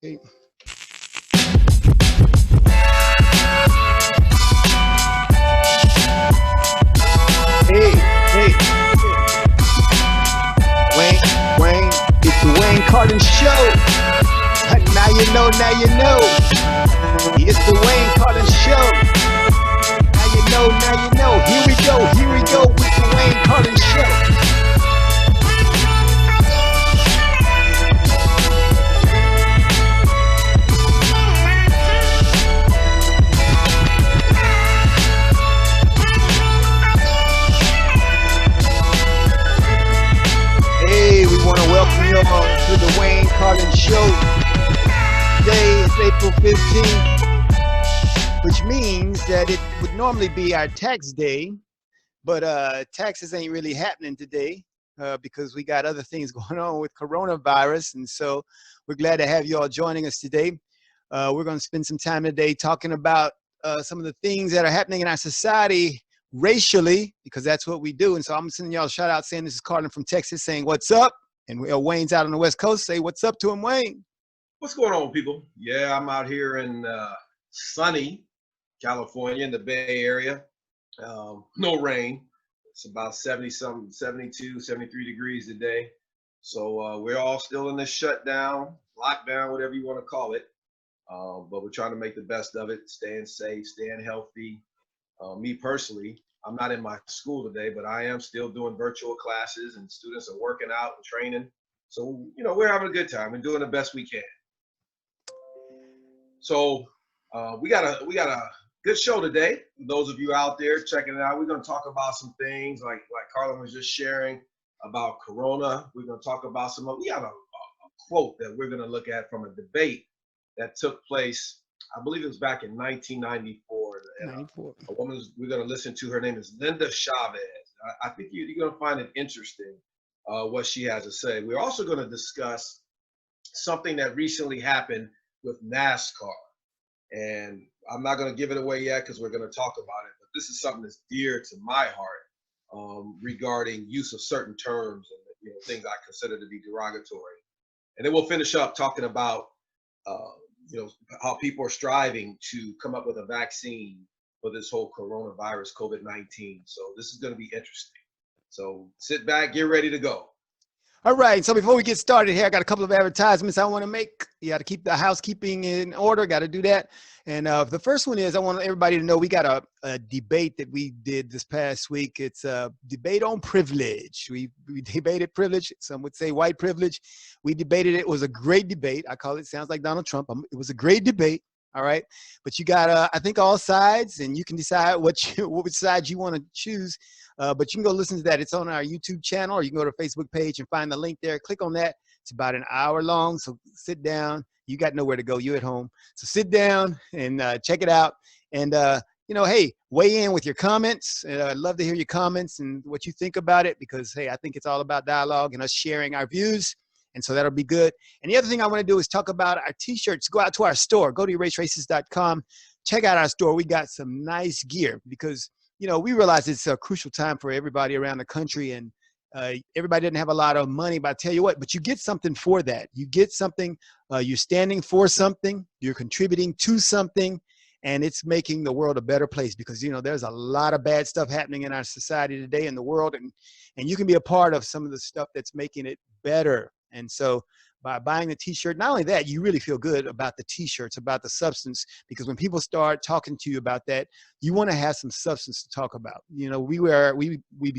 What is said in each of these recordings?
Hey, hey, hey, Wayne, Wayne, it's the Wayne Carlen Show. Now you know, now you know. It's the Wayne Carlen Show. Now you know, now you know. Here we go with the Wayne Carlen Show. Hey, we want to welcome you all to the Wayne Carlen Show. Today is April 15th, which means that it would normally be our tax day, but taxes ain't really happening today because we got other things going on with coronavirus. And so we're glad to have you all joining us today. We're going to spend some time today talking about some of the things that are happening in our society racially, because that's what we do. And so I'm sending y'all a shout out saying this is Carlen from Texas saying what's up, and Wayne's out on the West Coast. Say what's up to him, Wayne. What's going on, people? Yeah, I'm out here in sunny California in the Bay Area. No rain. It's about 70 something, 72, 73 degrees today. So we're all still in this shutdown, lockdown, whatever you want to call it. But we're trying to make the best of it, staying safe, staying healthy. Me personally, I'm not in my school today, but I am still doing virtual classes, and students are working out and training. So, you know, we're having a good time and doing the best we can. So we got a good show today. Those of you out there checking it out, we're going to talk about some things like Carlen was just sharing about Corona. We're going to talk about we have a quote that we're going to look at from a debate that took place, I believe it was back in 1994. And a woman we're going to listen to, her name is Linda Chavez. I think you're going to find it interesting what she has to say. We're also going to discuss something that recently happened with NASCAR. And I'm not going to give it away yet because we're going to talk about it. But this is something that's dear to my heart regarding use of certain terms and things I consider to be derogatory. And then we'll finish up talking about how people are striving to come up with a vaccine for this whole coronavirus, COVID-19. So this is going to be interesting. So sit back, get ready to go. All right, so before we get started here, I got a couple of advertisements I want to make. You got to keep the housekeeping in order, got to do that. And the first one is I want everybody to know we got a debate that we did this past week. It's a debate on privilege. We debated privilege. Some would say white privilege. We debated it. It was a great debate. I call it, sounds like Donald Trump. It was a great debate. All right, but you got, I think, all sides, and you can decide which side you want to choose. But you can go listen to that. It's on our YouTube channel, or you can go to the Facebook page and find the link there. Click on that. It's about an hour long, so sit down. You got nowhere to go. You're at home. So sit down and check it out. And, hey, weigh in with your comments. I'd love to hear your comments and what you think about it because, hey, I think it's all about dialogue and us sharing our views. And so that'll be good. And the other thing I want to do is talk about our t-shirts. Go out to our store. Go to eraseraces.com. Check out our store. We got some nice gear because, we realize it's a crucial time for everybody around the country. And everybody didn't have a lot of money, but I tell you what, but you get something for that. You get something. You're standing for something. You're contributing to something. And it's making the world a better place because, there's a lot of bad stuff happening in our society today in the world. And you can be a part of some of the stuff that's making it better. And so by buying the t-shirt, not only that, you really feel good about the t-shirts, about the substance, because when people start talking to you about that, you want to have some substance to talk about. We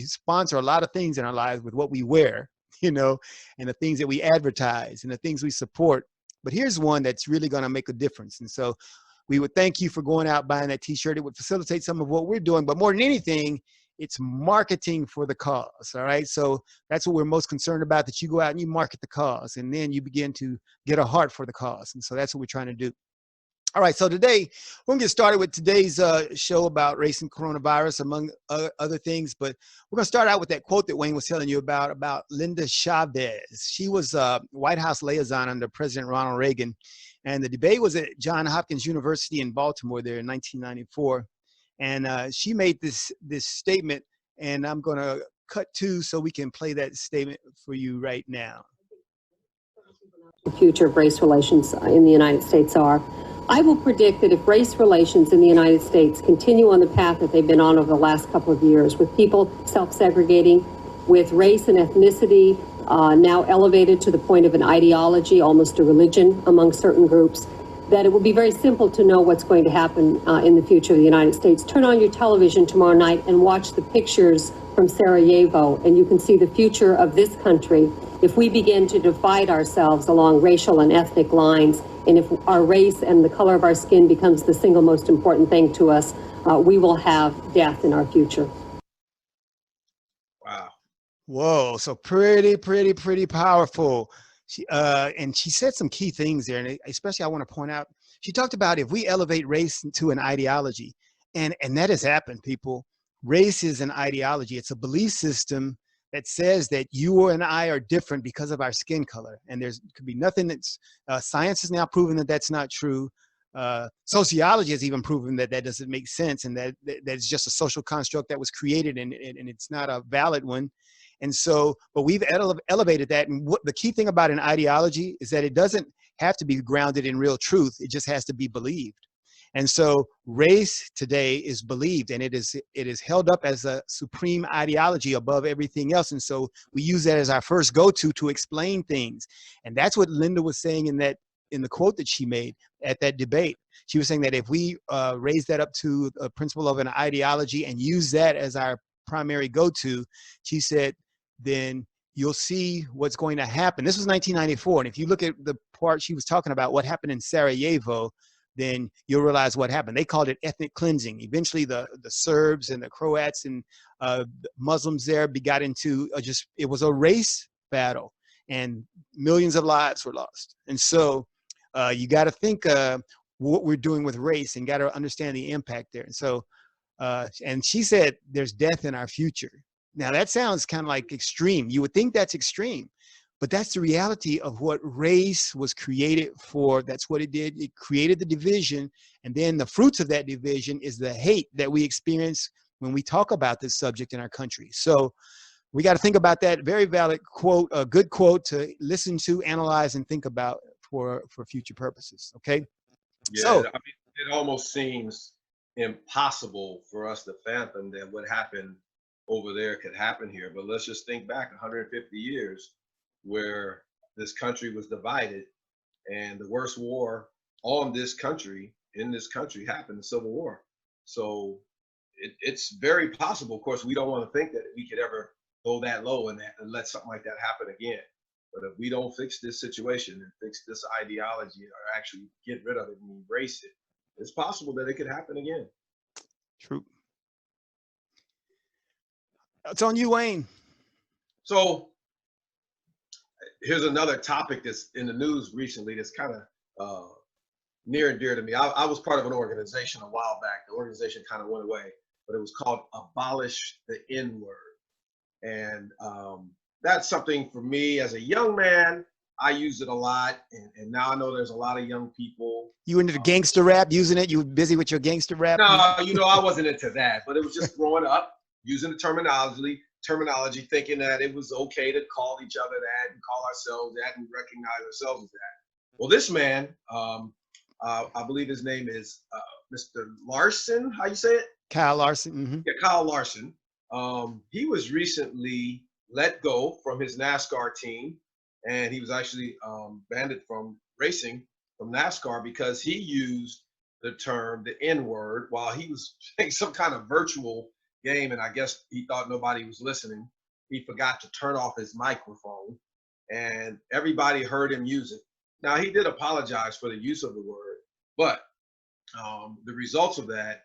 sponsor a lot of things in our lives with what we wear, and the things that we advertise and the things we support. But here's one that's really going to make a difference. And so we would thank you for going out buying that t-shirt. It would facilitate some of what we're doing, but more than anything, it's marketing for the cause, all right? So that's what we're most concerned about, that you go out and you market the cause, and then you begin to get a heart for the cause. And so that's what we're trying to do. All right, so today, we're going to get started with today's show about race and coronavirus, among other things. But we're going to start out with that quote that Wayne was telling you about Linda Chavez. She was a White House liaison under President Ronald Reagan. And the debate was at Johns Hopkins University in Baltimore there in 1994. And she made this statement, and I'm going to cut to so we can play that statement for you right now. the future of race relations in the United States are. I will predict that if race relations in the United States continue on the path that they've been on over the last couple of years, with people self-segregating, with race and ethnicity now elevated to the point of an ideology, almost a religion among certain groups, that it will be very simple to know what's going to happen in the future of the United States. Turn on your television tomorrow night and watch the pictures from Sarajevo, and you can see the future of this country if we begin to divide ourselves along racial and ethnic lines, and if our race and the color of our skin becomes the single most important thing to us, we will have death in our future. Wow. Whoa, so pretty powerful. And she said some key things there, and especially I want to point out, she talked about if we elevate race to an ideology, and that has happened, people. Race is an ideology. It's a belief system that says that you and I are different because of our skin color. And could be nothing that's, science has now proven that that's not true. Sociology has even proven that that doesn't make sense, and that it's just a social construct that was created, and it's not a valid one. And so, but we've elevated that. And what the key thing about an ideology is that it doesn't have to be grounded in real truth. It just has to be believed. And so race today is believed, and it is held up as a supreme ideology above everything else. And so we use that as our first go-to to explain things. And that's what Linda was saying in the quote that she made at that debate. She was saying that if we raise that up to a principle of an ideology and use that as our primary go-to, she said, then you'll see what's going to happen. This was 1994. And if you look at the part she was talking about, what happened in Sarajevo, then you'll realize what happened. They called it ethnic cleansing. Eventually the Serbs and the Croats and Muslims there got into it was a race battle, and millions of lives were lost. And so you got to think what we're doing with race, and got to understand the impact there. And so, and she said, there's death in our future. Now that sounds kind of like extreme. You would think that's extreme, but that's the reality of what race was created for. That's what it did. It created the division. And then the fruits of that division is the hate that we experience when we talk about this subject in our country. So we got to think about that. Very valid quote, a good quote to listen to, analyze, and think about for future purposes. Okay. Yeah, So I mean, it almost seems impossible for us to fathom that what happened over there could happen here. But let's just think back 150 years where this country was divided, and the worst war on this country, in this country, happened, the Civil War. So it's very possible. Of course, we don't want to think that we could ever go that low and let something like that happen again. But if we don't fix this situation and fix this ideology, or actually get rid of it and embrace it, it's possible that it could happen again. true. It's on you, Wayne. So here's another topic that's in the news recently that's kind of near and dear to me. I was part of an organization a while back. The organization kind of went away, but it was called Abolish the N-Word. And that's something for me as a young man. I used it a lot, and now I know there's a lot of young people. You into the gangster rap, using it? You busy with your gangster rap? No, I wasn't into that, but it was just growing up, using the terminology, thinking that it was okay to call each other that and call ourselves that and recognize ourselves as that. Well, this man, I believe his name is Mr. Larson. How you say it? Kyle Larson. Mm-hmm. Yeah, Kyle Larson. He was recently let go from his NASCAR team, and he was actually banned from racing from NASCAR because he used the term, the N-word, while he was playing some kind of virtual game, and I guess he thought nobody was listening. He forgot to turn off his microphone, and everybody heard him use it. Now, he did apologize for the use of the word, but the results of that,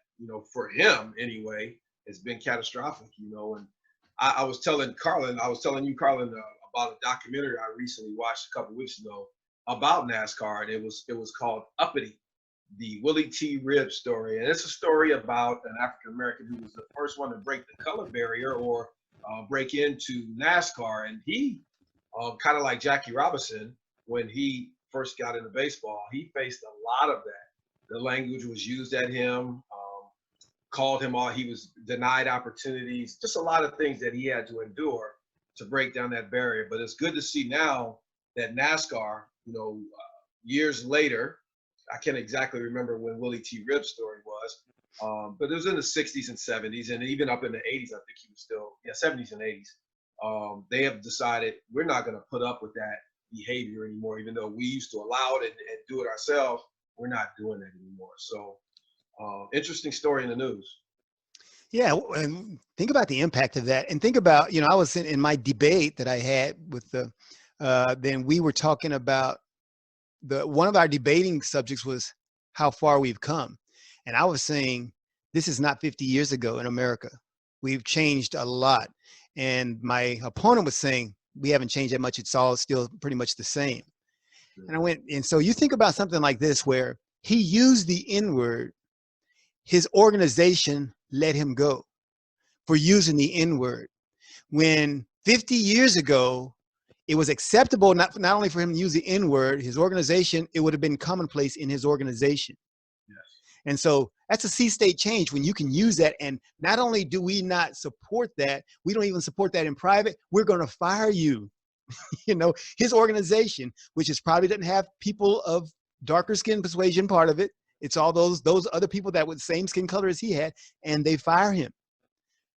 for him anyway, has been catastrophic, and I was telling you, Carlen, about a documentary I recently watched a couple weeks ago about NASCAR, and it was called Uppity, the Willie T. Ribbs story. And it's a story about an African-American who was the first one to break the color barrier or break into NASCAR. And he, kind of like Jackie Robinson, when he first got into baseball, he faced a lot of that. The language was used at him, called him all, he was denied opportunities, just a lot of things that he had to endure to break down that barrier. But it's good to see now that NASCAR years later, I can't exactly remember when Willie T. Ribb's story was, but it was in the 60s and 70s, and even up in the 80s, I think he was still, 70s and 80s. They have decided we're not going to put up with that behavior anymore, even though we used to allow it and do it ourselves. We're not doing that anymore. So interesting story in the news. Yeah, and think about the impact of that, and think about, I was in my debate that I had with then we were talking about one of our debating subjects was how far we've come, and I was saying this is not 50 years ago in America. We've changed a lot, and my opponent was saying we haven't changed that much. It's all still pretty much the same. And I went, and so you think about something like this where he used the N-word, his organization let him go for using the N-word. When 50 years ago, it was acceptable not only for him to use the N-word, his organization, it would have been commonplace in his organization. Yes. And so that's a C-state change when you can use that. And not only do we not support that, we don't even support that in private, we're going to fire you. His organization, which is probably doesn't have people of darker skin persuasion part of it. It's all those other people that with the same skin color as he had, and they fire him.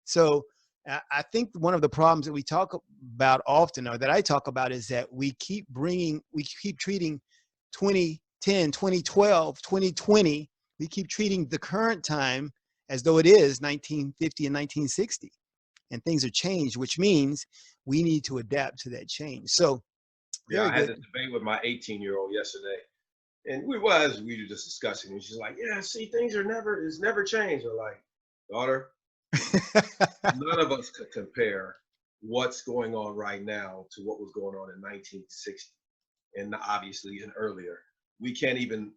So I think one of the problems that we talk about often, or that I talk about, is that we keep treating 2010, 2012, 2020, we keep treating the current time as though it is 1950 and 1960. And things are changed, which means we need to adapt to that change. So, I had this debate with my 18-year-old yesterday, and we were just discussing, and she's like, "Yeah, see, it's never changed." I'm like, "Daughter, none of us could compare what's going on right now to what was going on in 1960, and obviously and earlier. We can't even,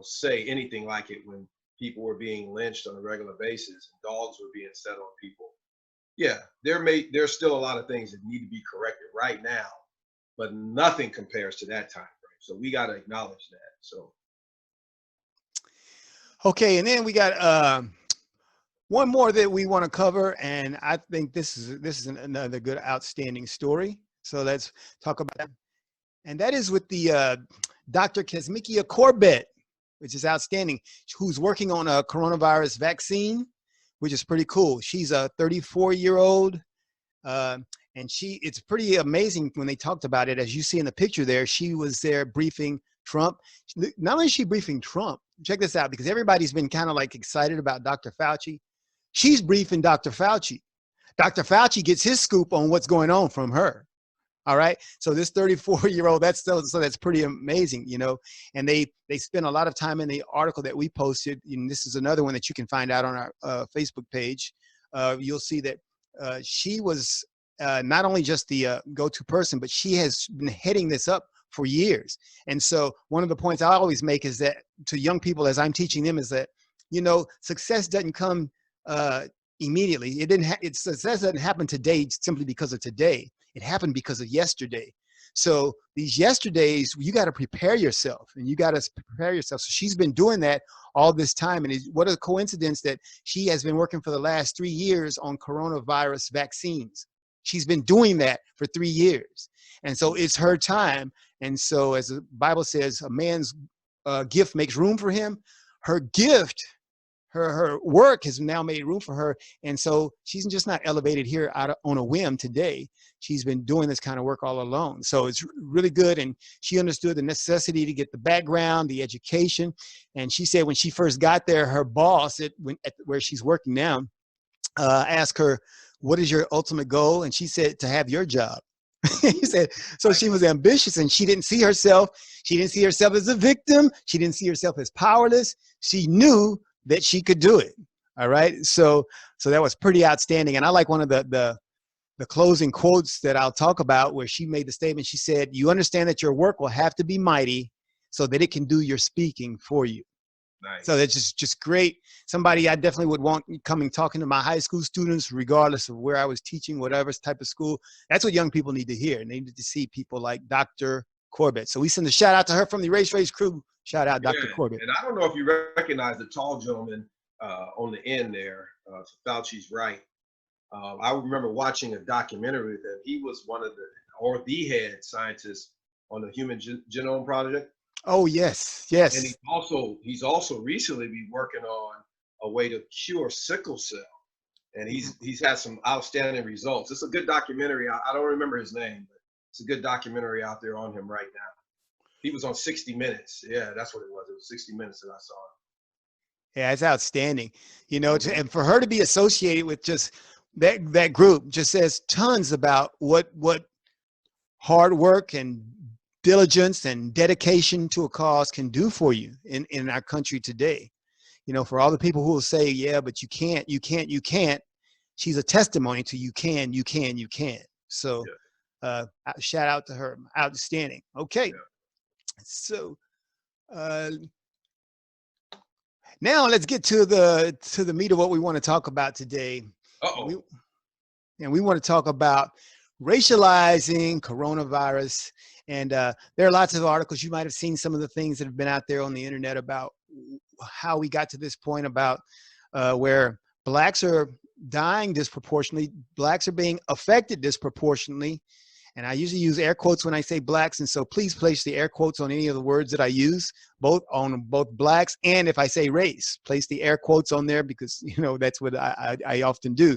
say anything like it when people were being lynched on a regular basis and dogs were being set on people. Yeah, there's still a lot of things that need to be corrected right now, but nothing compares to that time frame. So we got to acknowledge that." So. Okay, and then we got one more that we want to cover, and I think this is another good, outstanding story. So let's talk about that. And that is with the Dr. Kizzmekia Corbett, which is outstanding, who's working on a coronavirus vaccine, which is pretty cool. She's a 34-year-old, and it's pretty amazing when they talked about it. As you see in the picture there, she was there briefing Trump. Not only is she briefing Trump, check this out, because everybody's been kind of like excited about Dr. Fauci. She's briefing Dr. Fauci. Dr. Fauci gets his scoop on what's going on from her. All right. So this 34-year-old, that's pretty amazing, and they spent a lot of time in the article that we posted. And this is another one that you can find out on our Facebook page. You'll see that she was not only just the go-to person, but she has been heading this up for years. And so one of the points I always make is that to young people, as I'm teaching them, is that, success doesn't come immediately. Success doesn't happen today simply because of today. It happened because of yesterday. So these yesterdays, you got to prepare yourself, and you got to prepare yourself. So she's been doing that all this time. And what a coincidence that she has been working for the last 3 years on coronavirus vaccines. She's been doing that for 3 years. And so it's her time. And so as the Bible says, a man's gift makes room for him. Her gift, her work has now made room for her. And so she's just not elevated here on a whim today. She's been doing this kind of work all along. So it's really good. And she understood the necessity to get the background, the education. And she said when she first got there, her boss at where she's working now asked her, "What is your ultimate goal?" And she said, "To have your job." He said, so she was ambitious, and she didn't see herself. She didn't see herself as a victim. She didn't see herself as powerless. She knew that she could do it. All right. So that was pretty outstanding. And I like one of the closing quotes that I'll talk about, where she made the statement. She said, "You understand that your work will have to be mighty so that it can do your speaking for you." Nice. So that's just great. Somebody I definitely would want coming talking to my high school students, regardless of where I was teaching, whatever type of school. That's what young people need to hear. And they need to see people like Dr. Corbett. So we send a shout out to her from the Race crew. Shout out, Dr. Corbett. And I don't know if you recognize the tall gentleman on the end there. Fauci's right. I remember watching a documentary with him. He was one of the head scientists on the Human Genome Project. Oh, yes, And yes. he's also recently been working on a way to cure sickle cell. And he's had some outstanding results. It's a good documentary. I don't remember his name, but it's a good documentary out there on him right now. He was on 60 Minutes. Yeah, that's what it was. It was 60 Minutes that I saw him. Yeah, it's outstanding. You know, and for her to be associated with just that group just says tons about what hard work and diligence and dedication to a cause can do for you in our country today. You know, for all the people who will say, yeah, but you can't, you can't, you can't, she's a testimony to you can, you can, you can. So shout out to her. Outstanding. Okay. So now let's get to the meat of what we want to talk about today. We want to talk about racializing coronavirus. And there are lots of articles. You might have seen some of the things that have been out there on the internet about how we got to this point about where blacks are dying disproportionately, blacks are being affected disproportionately. And I usually use air quotes when I say blacks. And so please place the air quotes on any of the words that I use, both blacks. And if I say race, place the air quotes on there because, you know, that's what I often do.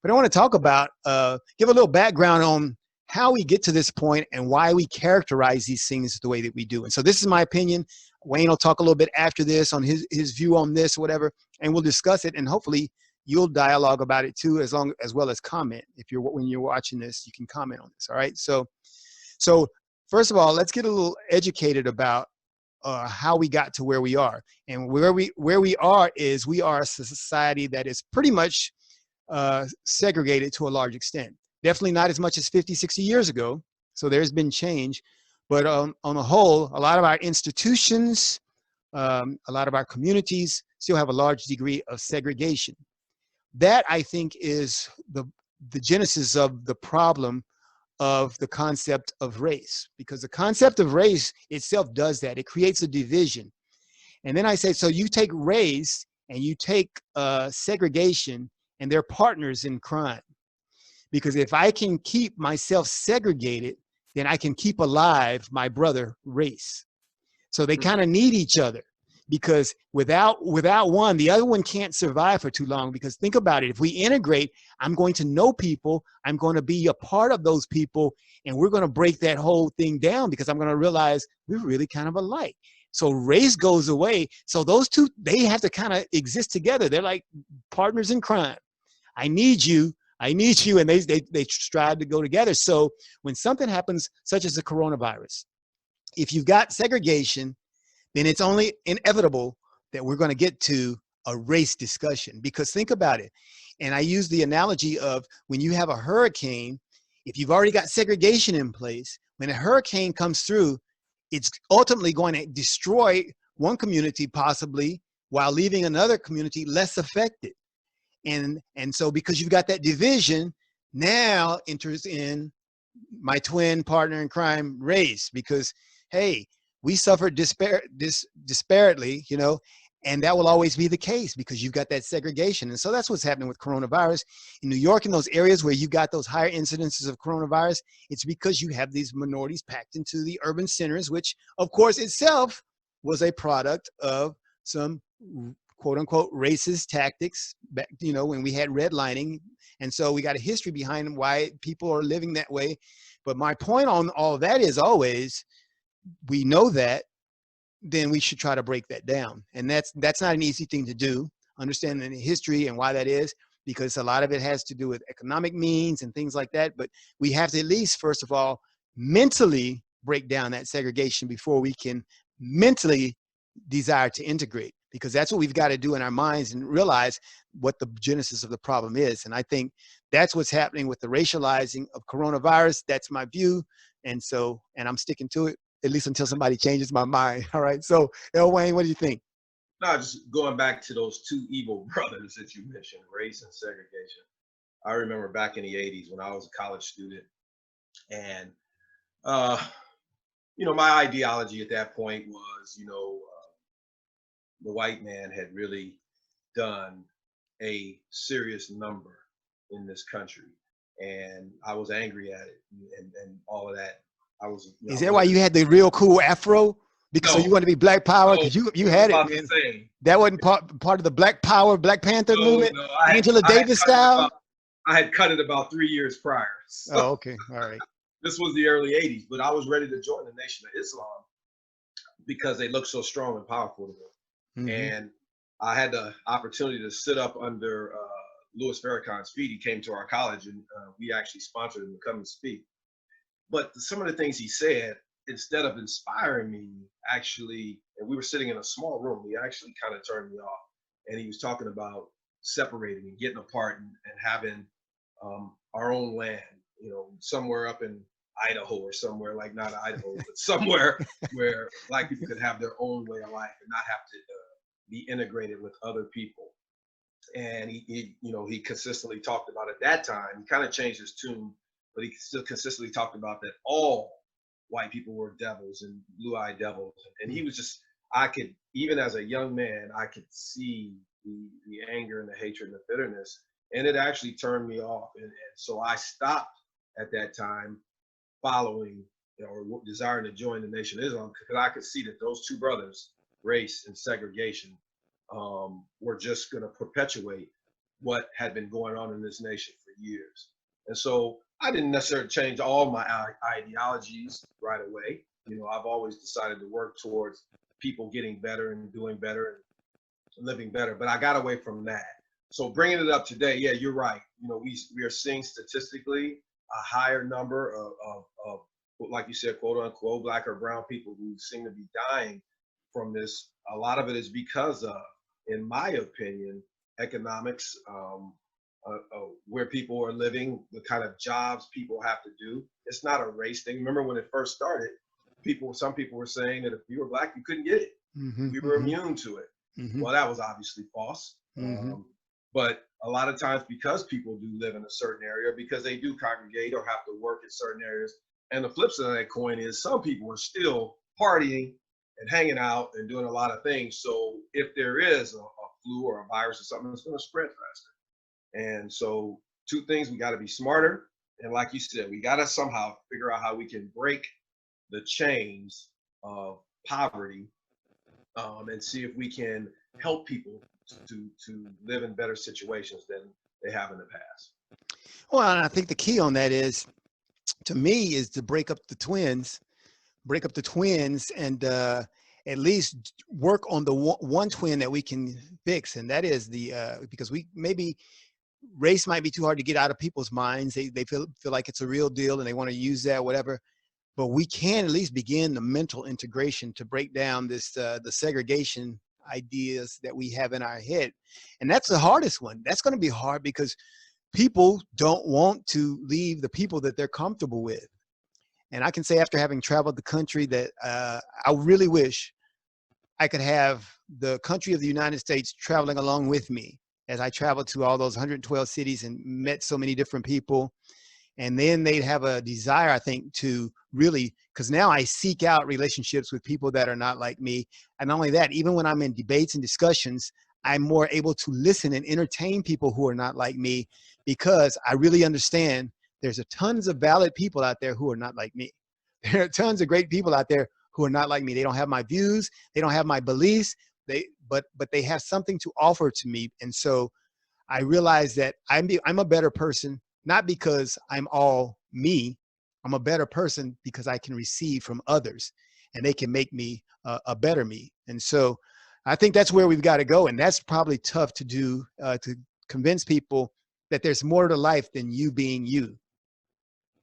But I want to talk about, give a little background on how we get to this point and why we characterize these things the way that we do. And so this is my opinion. Wayne will talk a little bit after this on his view on this, whatever, and we'll discuss it. And hopefully you'll dialogue about it too, as well as comment. When you're watching this, you can comment on this. All right. So first of all, let's get a little educated about how we got to where we are. And where we are is we are a society that is pretty much segregated to a large extent. Definitely not as much as 50, 60 years ago. So there's been change. But on the whole, a lot of our institutions, a lot of our communities still have a large degree of segregation. That, I think, is the genesis of the problem of the concept of race, because the concept of race itself does that. It creates a division. And then I say, so you take race and you take segregation, and they're partners in crime. Because if I can keep myself segregated, then I can keep alive my brother race. So they kind of need each other, because without one, the other one can't survive for too long. Because think about it, if we integrate, I'm going to know people, I'm going to be a part of those people, and we're going to break that whole thing down, because I'm going to realize we're really kind of alike. So race goes away. So those two, they have to kind of exist together. They're like partners in crime. I need you, and they strive to go together. So when something happens, such as the coronavirus, if you've got segregation, then it's only inevitable that we're going to get to a race discussion. Because think about it. And I use the analogy of when you have a hurricane, if you've already got segregation in place, when a hurricane comes through, it's ultimately going to destroy one community possibly while leaving another community less affected. And so because you've got that division, now enters in my twin partner in crime, race, because, hey, we suffered disparately, you know, and that will always be the case because you've got that segregation. And so that's what's happening with coronavirus. In New York, in those areas where you got those higher incidences of coronavirus, it's because you have these minorities packed into the urban centers, which, of course, itself was a product of some quote unquote racist tactics back, you know, when we had redlining. And so we got a history behind why people are living that way. But my point on all of that is always, we know that, then we should try to break that down. And that's not an easy thing to do, understanding the history and why that is, because a lot of it has to do with economic means and things like that. But we have to at least, first of all, mentally break down that segregation before we can mentally desire to integrate, because that's what we've got to do in our minds and realize what the genesis of the problem is. And I think that's what's happening with the racializing of coronavirus. That's my view. And I'm sticking to it, at least until somebody changes my mind. All right. So, L. Wayne, what do you think? No, just going back to those two evil brothers that you mentioned, race and segregation. I remember back in the 80s when I was a college student, and you know, my ideology at that point was, you know, the white man had really done a serious number in this country, and I was angry at it and all of that. I was. Is that why you had the real cool afro? Because so you want to be Black Power? Because you had it, man. That wasn't part of the Black Power, Black Panther movement? No, Angela Davis style? I had cut it about 3 years prior. So oh, okay. All right. This was the early 80s, but I was ready to join the Nation of Islam because they looked so strong and powerful to me. Mm-hmm. And I had the opportunity to sit up under Louis Farrakhan's feet. He came to our college, and we actually sponsored him to come and speak. But some of the things he said, instead of inspiring me, actually, and we were sitting in a small room, he actually kind of turned me off. And he was talking about separating and getting apart and having our own land, you know, somewhere up in Idaho or somewhere, like not Idaho, but somewhere where Black people could have their own way of life and not have to be integrated with other people. And he consistently talked about at that time, he kind of changed his tune, but he still consistently talked about that all white people were devils and blue-eyed devils. And he was just, I could, even as a young man, I could see the anger and the hatred and the bitterness, and it actually turned me off. And so I stopped at that time following, or desiring to join the Nation of Islam, because I could see that those two brothers, race and segregation, were just going to perpetuate what had been going on in this nation for years. And so I didn't necessarily change all my ideologies right away. You know, I've always decided to work towards people getting better and doing better and living better, but I got away from that. So bringing it up today, yeah, you're right. You know, we are seeing statistically a higher number of, like you said, quote unquote, Black or brown people who seem to be dying from this. A lot of it is because of, in my opinion, economics, where people are living, the kind of jobs people have to do. It's not a race thing. Remember when it first started, some people were saying that if you were Black, you couldn't get it. Mm-hmm, we were immune to it. Mm-hmm. Well, that was obviously false. Mm-hmm. But a lot of times, because people do live in a certain area, because they do congregate or have to work in certain areas. And the flip side of that coin is some people are still partying and hanging out and doing a lot of things. So if there is a flu or a virus or something, it's going to spread faster. And so two things, we got to be smarter. And like you said, we got to somehow figure out how we can break the chains of poverty, and see if we can help people to live in better situations than they have in the past. Well, and I think the key on that is, to me, is to break up the twins and at least work on the one twin that we can fix. And that is because race might be too hard to get out of people's minds. They feel like it's a real deal and they want to use that, whatever. But we can at least begin the mental integration to break down the segregation ideas that we have in our head. And that's the hardest one. That's going to be hard because people don't want to leave the people that they're comfortable with. And I can say, after having traveled the country, that I really wish I could have the country of the United States traveling along with me as I traveled to all those 112 cities and met so many different people. And then they'd have a desire, I think, to really, because now I seek out relationships with people that are not like me. And not only that, even when I'm in debates and discussions, I'm more able to listen and entertain people who are not like me, because I really understand there's tons of valid people out there who are not like me. There are tons of great people out there who are not like me. They don't have my views. They don't have my beliefs. But they have something to offer to me. And so I realize that I'm a better person, not because I'm all me. I'm a better person because I can receive from others and they can make me a better me. And so I think that's where we've got to go. And that's probably tough to do, to convince people that there's more to life than you being you.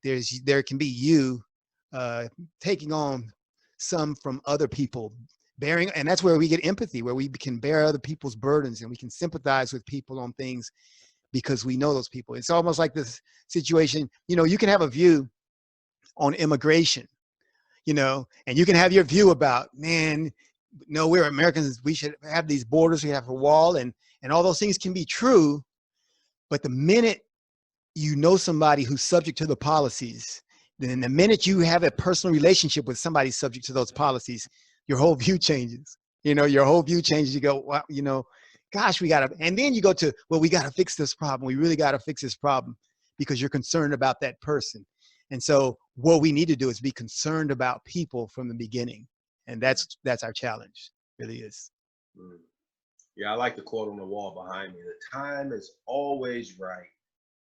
There can be you taking on some from other people, bearing, and that's where we get empathy, where we can bear other people's burdens and we can sympathize with people on things because we know those people. It's almost like this situation, you can have a view on immigration, and you can have your view about, man, no, we're Americans, we should have these borders, we have a wall, and all those things can be true. But the minute you know somebody who's subject to the policies, then the minute you have a personal relationship with somebody subject to those policies, your whole view changes. Your whole view changes. You go, well, gosh, we got to, and then you go to, well, we got to fix this problem. We really got to fix this problem because you're concerned about that person. And so what we need to do is be concerned about people from the beginning. And that's our challenge, really is. Mm. Yeah, I like the quote on the wall behind me. The time is always right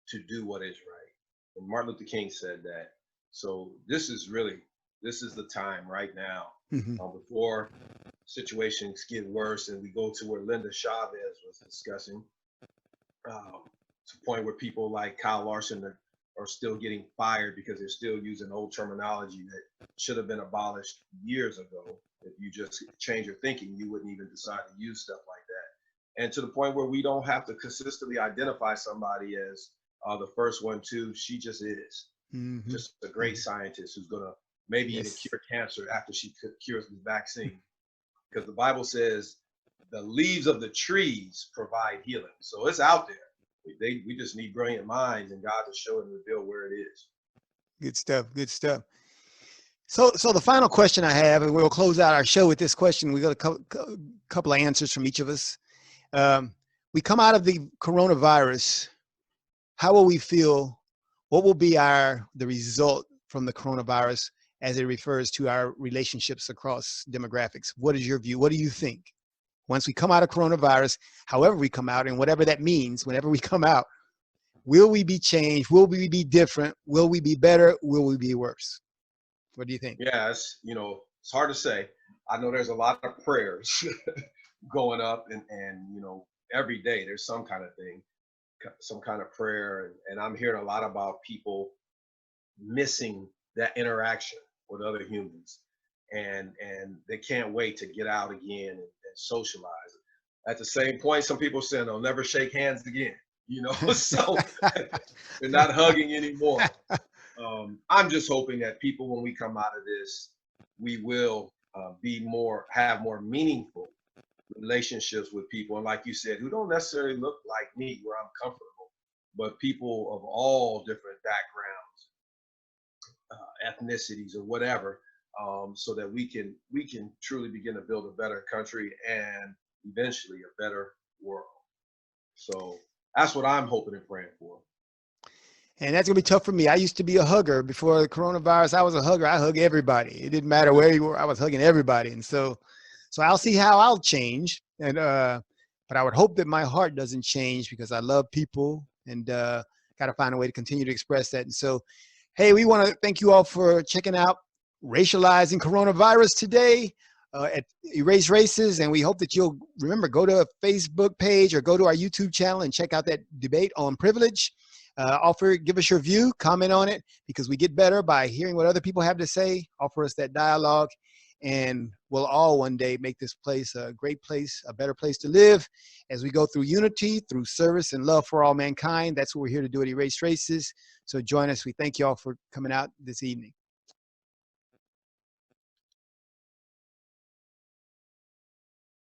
to do what is right. And Martin Luther King said that. So this is the time right now, Mm-hmm. Before situations get worse and we go to where Linda Chavez was discussing, to the point where people like Kyle Larson are still getting fired because they're still using old terminology that should have been abolished years ago. If you just change your thinking, you wouldn't even decide to use stuff like that. And to the point where we don't have to consistently identify somebody as the first one too. She just is just a great scientist who's going to maybe even cure cancer after she cures the vaccine. Because the Bible says the leaves of the trees provide healing. So it's out there. We just need brilliant minds and God to show and reveal where it is. Good stuff. Good stuff. So the final question I have, and we'll close out our show with this question. We got a couple of answers from each of us. We come out of the coronavirus. How will we feel? What will be the result from the coronavirus as it refers to our relationships across demographics? What is your view? What do you think? Once we come out of coronavirus, however we come out and whatever that means, whenever we come out, will we be changed? Will we be different? Will we be better? Will we be worse? What do you think? Yeah, it's hard to say. I know there's a lot of prayers going up and every day there's some kind of thing, some kind of prayer. And I'm hearing a lot about people missing that interaction with other humans. And they can't wait to get out again and socialize. At the same point, some people saying they'll never shake hands again, so they're not hugging anymore. I'm just hoping that people, when we come out of this, we will have more meaningful relationships with people. And like you said, who don't necessarily look like me, where I'm comfortable, but people of all different backgrounds, ethnicities or whatever, so that we can truly begin to build a better country and eventually a better world. So that's what I'm hoping and praying for. And that's going to be tough for me. I used to be a hugger before the coronavirus. I was a hugger. I hug everybody. It didn't matter where you were. I was hugging everybody. And so I'll see how I'll change. And, but I would hope that my heart doesn't change because I love people and got to find a way to continue to express that. And so, hey, we want to thank you all for checking out Racializing Coronavirus today at Erase Races. And we hope that you'll remember, go to a Facebook page or go to our YouTube channel and check out that debate on privilege. Give us your view, comment on it, because we get better by hearing what other people have to say. Offer us that dialogue, and we'll all one day make this place a great place, a better place to live as we go through unity, through service and love for all mankind. That's what we're here to do at Erase Races. So join us. We thank you all for coming out this evening.